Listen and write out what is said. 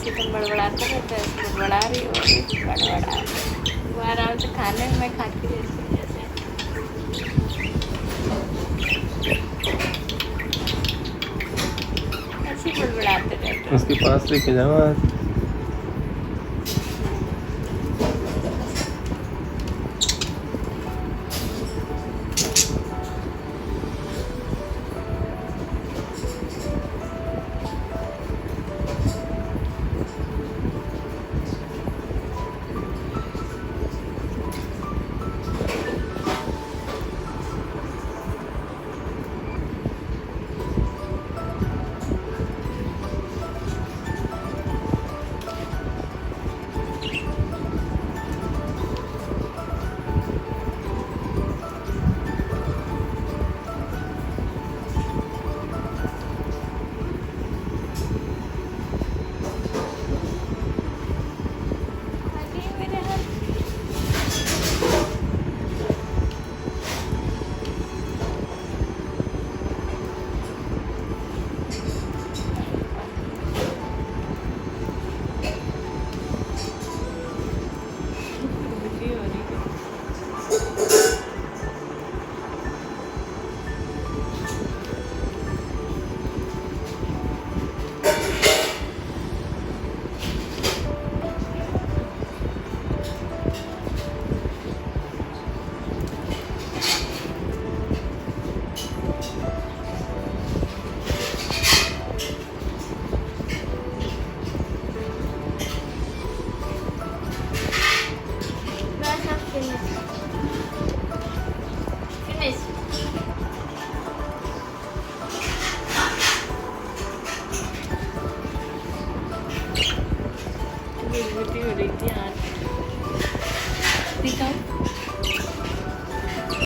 ऐसे तुम बड़बड़ाते रहते हो, ऐसे बड़बड़ा रही हो, अभी बड़बड़ा वो आराम से खाने में मैं खाती रहती हूँ जैसे ऐसे ही बड़बड़ाते रहते हो। उसके पास लेके जाओ आज। आगे मेरे हाथ खुजली हो रही है। Bye, have finish. खुजली हो रही थी यार, दिखाओ।